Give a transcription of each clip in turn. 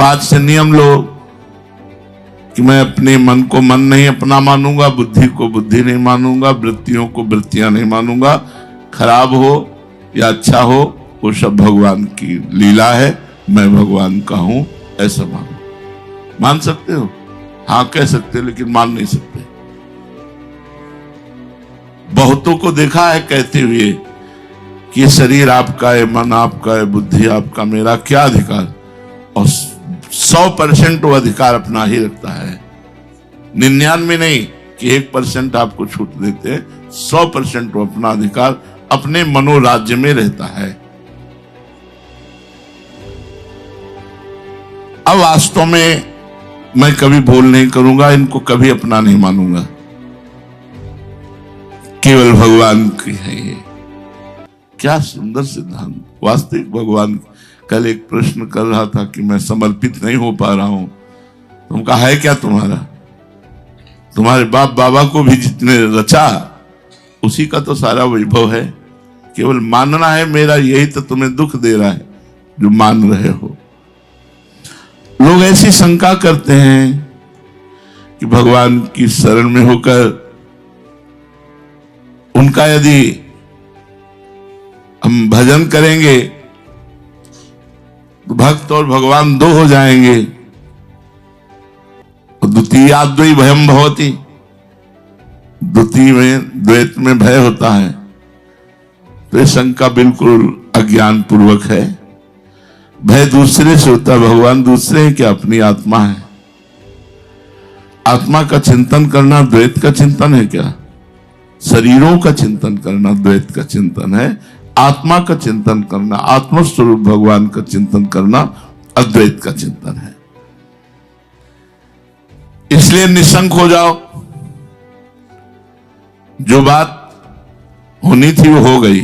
आज से नियम लो कि मैं अपने मन को मन नहीं अपना मानूंगा, बुद्धि को बुद्धि नहीं मानूंगा, वृत्तियों को वृत्तियां नहीं मानूंगा। खराब हो या अच्छा हो वो सब भगवान की लीला है, मैं भगवान का हूं, ऐसा मानो। मान सकते हो? हाँ कह सकते हो, लेकिन मान नहीं सकते। बहुतों को देखा है कहते हुए कि ये शरीर आपका है, मन आपका है, बुद्धि आपका, मेरा क्या अधिकार। और 100% वो अधिकार अपना ही रखता है। 99 नहीं कि 1% आपको छूट देते हैं, 100% वो अपना अधिकार अपने मनोराज्य में रहता है। अब वास्तव में मैं कभी भूल नहीं करूंगा, इनको कभी अपना नहीं मानूंगा, केवल भगवान की है ये। क्या सुंदर सिद्धांत। वास्तविक भगवान। कल एक प्रश्न कर रहा था कि मैं समर्पित नहीं हो पा रहा हूं, तुम कहा है क्या तुम्हारा? तुम्हारे बाप बाबा को भी जितने रचा उसी का तो सारा वैभव है, केवल मानना है मेरा, यही तो तुम्हें दुख दे रहा है जो मान रहे हो। लोग ऐसी शंका करते हैं कि भगवान की शरण में होकर उनका यदि हम भजन करेंगे तो भक्त और भगवान दो हो जाएंगे। द्वितीयाद्वै भयम भवति, द्वितीय में द्वैत में भय होता है। तो ये शंका बिल्कुल अज्ञान पूर्वक है। भय दूसरे से होता है, भगवान दूसरे हैं क्या? अपनी आत्मा है। आत्मा का चिंतन करना द्वैत का चिंतन है क्या? शरीरों का चिंतन करना द्वैत का चिंतन है। आत्मा का चिंतन करना, आत्मस्वरूप भगवान का चिंतन करना अद्वैत का चिंतन है। इसलिए निशंक हो जाओ। जो बात होनी थी वो हो गई,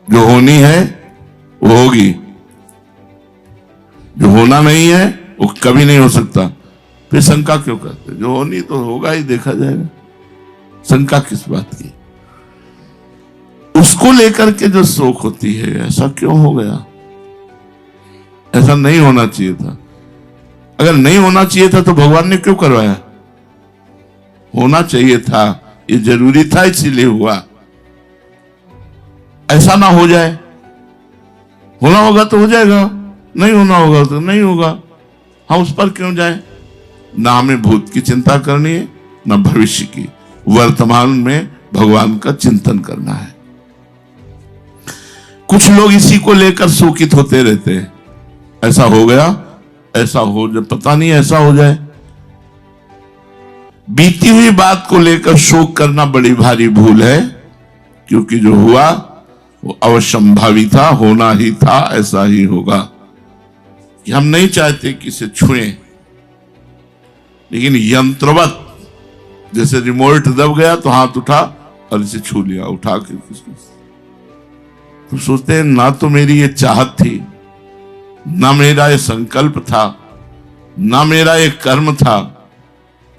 जो होनी है वो होगी, जो होना नहीं है वो कभी नहीं हो सकता। फिर शंका क्यों करते? जो होनी तो होगा ही, देखा जाएगा। शंका किस बात की? उसको लेकर के जो शोक होती है, ऐसा क्यों हो गया, ऐसा नहीं होना चाहिए था। अगर नहीं होना चाहिए था तो भगवान ने क्यों करवाया? होना चाहिए था, ये जरूरी था, इसीलिए हुआ। ऐसा ना हो जाए। होना होगा तो हो जाएगा, नहीं होना होगा तो नहीं होगा। हम उस पर क्यों जाए? ना हमें भूत की चिंता करनी है, ना भविष्य की। वर्तमान में भगवान का चिंतन करना है। कुछ लोग इसी को लेकर शोकित होते रहते हैं, ऐसा हो गया, ऐसा हो जाए, पता नहीं ऐसा हो जाए। बीती हुई बात को लेकर शोक करना बड़ी भारी भूल है, क्योंकि जो हुआ वो अवश्यंभावी था, होना ही था, ऐसा ही होगा। कि हम नहीं चाहते कि इसे छुएं, लेकिन यंत्रवत जैसे रिमोट दब गया तो हाथ उठा और इसे छू लिया, उठा के तो सोचते हैं ना तो मेरी ये चाहत थी, ना मेरा ये संकल्प था, ना मेरा ये कर्म था।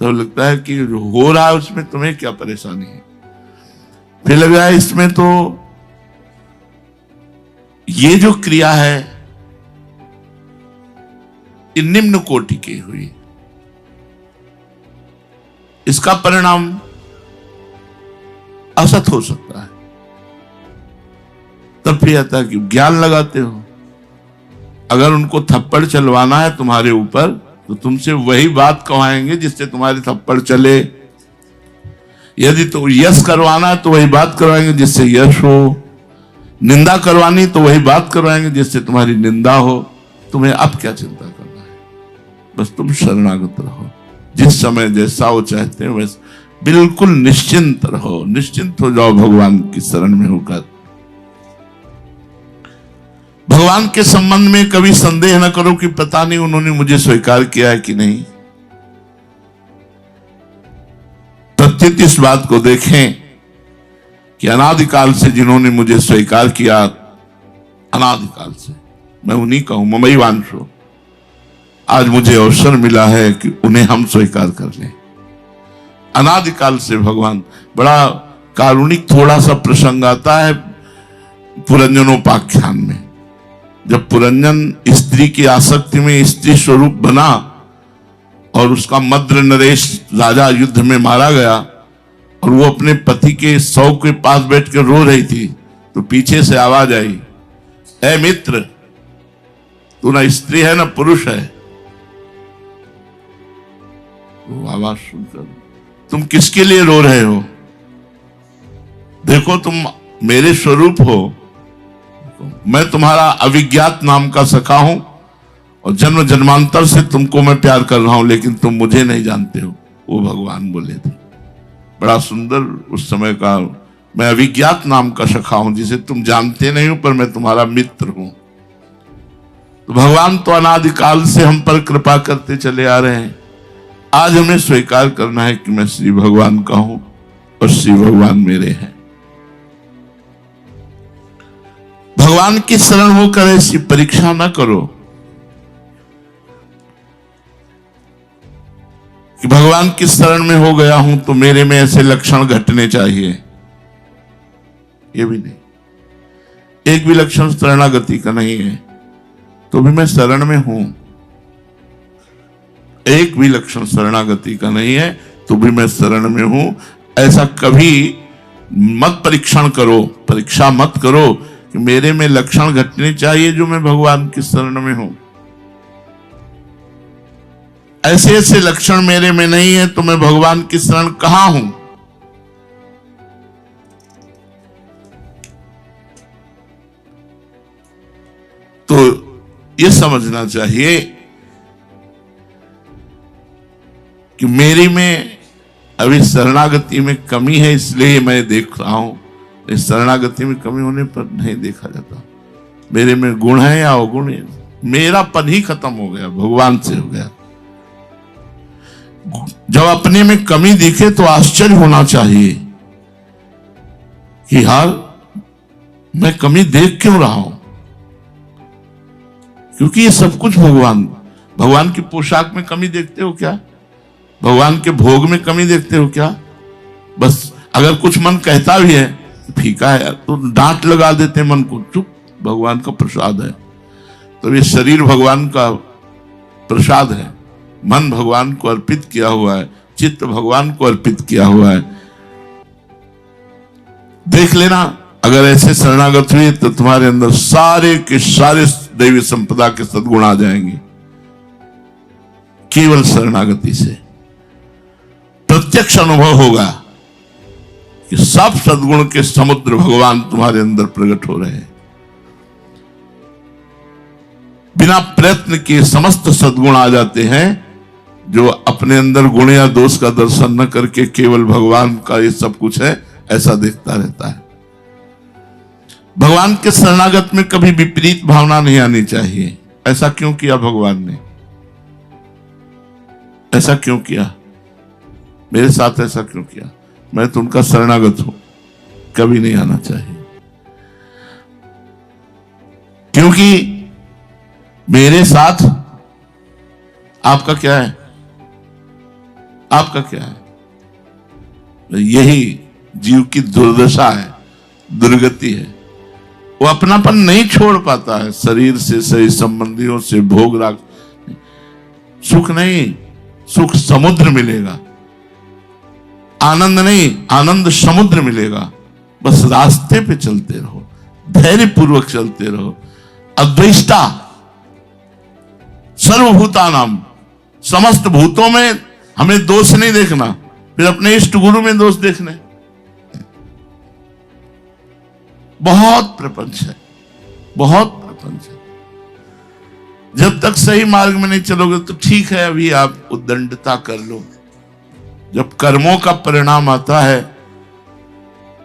तो लगता है कि जो हो रहा है उसमें तुम्हें क्या परेशानी है। फिर लग रहा है इसमें तो ये जो क्रिया है ये निम्न कोटि की हुई, इसका परिणाम असत हो सकता है। तब फिर आता है कि ज्ञान लगाते हो। अगर उनको थप्पड़ चलवाना है तुम्हारे ऊपर तो तुमसे वही बात कहवाएंगे जिससे तुम्हारे थप्पड़ चले। यदि तो यश करवाना है तो वही बात करवाएंगे जिससे यश हो। निंदा करवानी तो वही बात करवाएंगे जिससे तुम्हारी निंदा हो। तुम्हें अब क्या चिंता करना है? बस तुम शरणागत रहो। जिस समय जैसा वो चाहते हैं वैसे बिल्कुल निश्चिंत रहो। निश्चिंत हो जाओ भगवान की शरण में होकर। भगवान के संबंध में कभी संदेह न करो कि पता नहीं उन्होंने मुझे स्वीकार किया है कि नहीं। प्रत्युत इस बात को देखें कि अनादिकाल से जिन्होंने मुझे स्वीकार किया, अनादिकाल से मैं उन्हीं का हूं, ममई वांशो। आज मुझे अवसर मिला है कि उन्हें हम स्वीकार कर लें। अनादिकाल से भगवान, बड़ा कारुणिक थोड़ा सा प्रसंग आता है पुरंजनोपाख्यान में। जब पुरंजन स्त्री की आसक्ति में स्त्री स्वरूप बना और उसका मद्र नरेश राजा युद्ध में मारा गया और वो अपने पति के शव के पास बैठ कर रो रही थी, तो पीछे से आवाज आई, ऐ मित्र, तू ना स्त्री है ना पुरुष है। वो आवाज सुनकर, तुम किसके लिए रो रहे हो? देखो तुम मेरे स्वरूप हो, मैं तुम्हारा अविज्ञात नाम का सखा हूं और जन्म जन्मांतर से तुमको मैं प्यार कर रहा हूं, लेकिन तुम मुझे नहीं जानते हो। वो भगवान बोले थे, बड़ा सुंदर उस समय का, मैं अविज्ञात नाम का सखा हूं जिसे तुम जानते नहीं हो, पर मैं तुम्हारा मित्र हूं। तो भगवान तो अनादिकाल से हम पर कृपा करते चले आ रहे हैं। आज हमें स्वीकार करना है कि मैं श्री भगवान का हूं और श्री भगवान मेरे हैं। भगवान की शरण होकर ऐसी परीक्षा ना करो कि भगवान की शरण में हो गया हूं तो मेरे में ऐसे लक्षण घटने चाहिए। ये भी नहीं, एक भी लक्षण शरणागति का नहीं है तो भी मैं शरण में हूं। एक भी लक्षण शरणागति का नहीं है तो भी मैं शरण में हूं। ऐसा कभी मत परीक्षण करो, परीक्षा मत करो कि मेरे में लक्षण घटने चाहिए जो मैं भगवान की शरण में हूं। ऐसे ऐसे लक्षण मेरे में नहीं है तो मैं भगवान की शरण कहां हूं? तो ये समझना चाहिए कि मेरी में अभी शरणागति में कमी है, इसलिए मैं देख रहा हूं। इस शरणागति में कमी होने पर नहीं देखा जाता मेरे में गुण है या अवगुण है। मेरा पन ही खत्म हो गया, भगवान से हो गया। जब अपने में कमी दिखे तो आश्चर्य होना चाहिए कि यार मैं कमी देख क्यों रहा हूं, क्योंकि ये सब कुछ भगवान की पोशाक में कमी देखते हो क्या? भगवान के भोग में कमी देखते हो क्या? बस अगर कुछ मन कहता भी है फीका है तो डांट लगा देते मन को, चुप, भगवान का प्रसाद है। तो ये शरीर भगवान का प्रसाद है, मन भगवान को अर्पित किया हुआ है, चित्त भगवान को अर्पित किया हुआ है। देख लेना, अगर ऐसे शरणागत हुए तो तुम्हारे अंदर सारे के सारे दैवी संपदा के सद्गुण आ जाएंगे। केवल शरणागति से प्रत्यक्ष अनुभव होगा कि सब सद्गुण के समुद्र भगवान तुम्हारे अंदर प्रकट हो रहे हैं। बिना प्रयत्न के समस्त सद्गुण आ जाते हैं। जो अपने अंदर गुण या दोष का दर्शन न करके केवल भगवान का ये सब कुछ है ऐसा देखता रहता है। भगवान के शरणागत में कभी विपरीत भावना नहीं आनी चाहिए। ऐसा क्यों किया भगवान ने? ऐसा क्यों किया? मेरे साथ ऐसा क्यों किया? मैं तो उनका शरणागत हूं, कभी नहीं आना चाहिए। क्योंकि मेरे साथ आपका क्या है? आपका क्या है? यही जीव की दुर्दशा है, दुर्गति है। वो अपनापन नहीं छोड़ पाता है, शरीर से, सही संबंधियों से, भोग राग। सुख नहीं, सुख समुद्र मिलेगा, आनंद नहीं, आनंद समुद्र मिलेगा। बस रास्ते पे चलते रहो, धैर्य पूर्वक चलते रहो। अद्वैष्टा सर्वभूतानाम, समस्त भूतों में हमें दोष नहीं देखना, फिर अपने इष्ट गुरु में दोष देखने। बहुत प्रपंच है, बहुत प्रपंच है। जब तक सही मार्ग में नहीं चलोगे तो ठीक है, अभी आप उद्दंडता कर लो। जब कर्मों का परिणाम आता है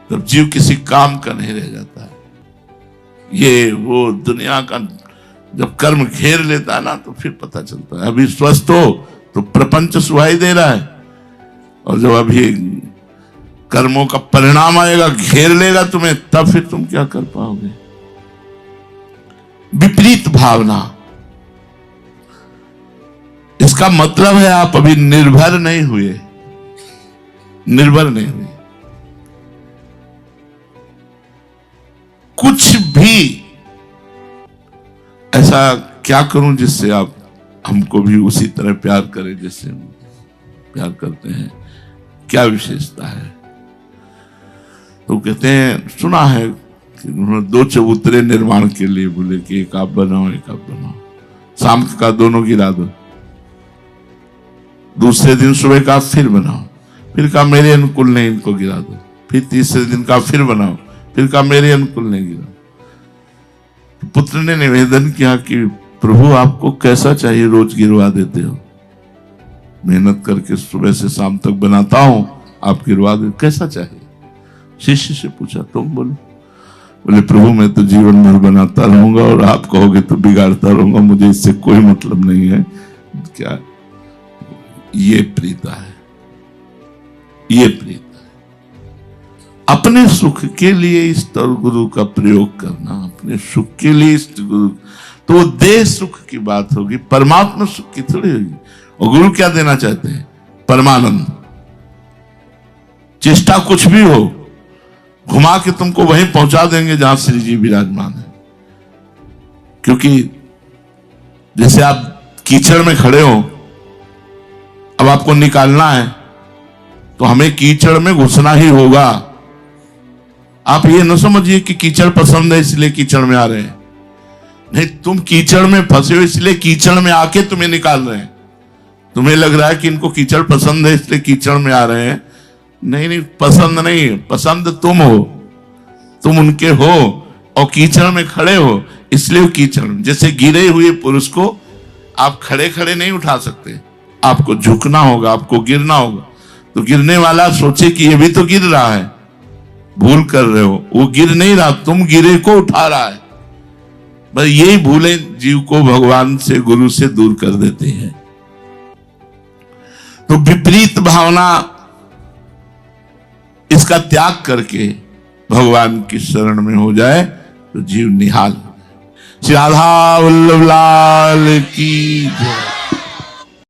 तब जीव किसी काम का नहीं रह जाता है। ये वो दुनिया का जब कर्म घेर लेता है ना तो फिर पता चलता है। अभी स्वस्थ हो तो प्रपंच सुहाई दे रहा है, और जब अभी कर्मों का परिणाम आएगा, घेर लेगा तुम्हें, तब फिर तुम क्या कर पाओगे? विपरीत भावना, इसका मतलब है आप अभी निर्भर नहीं हुए, निर्भर नहीं हुए। कुछ भी ऐसा क्या करूं जिससे आप हमको भी उसी तरह प्यार करें जैसे हम प्यार करते हैं, क्या विशेषता है? तो कहते हैं सुना है कि उन्होंने 2 चबूतरे निर्माण के लिए बोले कि एक आप बनाओ एक आप बनाओ, शाम का दोनों गिरा दो, दूसरे दिन सुबह का फिर बनाओ, फिर कहा मेरे अनुकूल नहीं इनको गिरा दो, फिर तीसरे दिन का फिर बनाओ, फिर कहा मेरे अनुकूल नहीं गिरा। पुत्र ने निवेदन किया कि प्रभु आपको कैसा चाहिए, रोज गिरवा देते हो, मेहनत करके सुबह से शाम तक बनाता हूं, आप गिरवा दे, कैसा चाहिए? शिष्य से पूछा, तुम बोलो। बोले प्रभु मैं तो जीवन भर बनाता रहूंगा और आप कहोगे तो बिगाड़ता रहूंगा, मुझे इससे कोई मतलब नहीं है। क्या ये प्रीता है, ये प्रीता है। अपने सुख के लिए इष्ट और गुरु का प्रयोग करना, अपने सुख के लिए इष्ट गुरु, तो देह सुख की बात होगी, परमात्मा सुख की थोड़ी होगी। और गुरु क्या देना चाहते हैं? परमानंद। चेष्टा कुछ भी हो, घुमा के तुमको वहीं पहुंचा देंगे जहां श्री जी विराजमान है। क्योंकि जैसे आप कीचड़ में खड़े हो, अब आपको निकालना है तो हमें कीचड़ में घुसना ही होगा। आप ये न समझिए कि कीचड़ पसंद है इसलिए कीचड़ में आ रहे हैं, नहीं, तुम कीचड़ में फंसे हो इसलिए कीचड़ में आके तुम्हें निकाल रहे हैं। तुम्हें लग रहा है कि इनको कीचड़ पसंद है इसलिए कीचड़ में आ रहे हैं, नहीं नहीं, पसंद नहीं, पसंद तुम हो, तुम उनके हो और कीचड़ में खड़े हो इसलिए वो कीचड़ में। जैसे गिरे हुए पुरुष को आप खड़े खड़े नहीं उठा सकते, आपको झुकना होगा, आपको गिरना होगा। तो गिरने वाला सोचे कि ये भी तो गिर रहा है, भूल कर रहे हो, वो गिर नहीं रहा, तुम गिरे को उठा रहा है। बस यही भूलें जीव को भगवान से, गुरु से दूर कर देते हैं। तो विपरीत भावना इसका त्याग करके भगवान की शरण में हो जाए तो जीव निहाल। श्री राधा वल्लभ लाल की जय।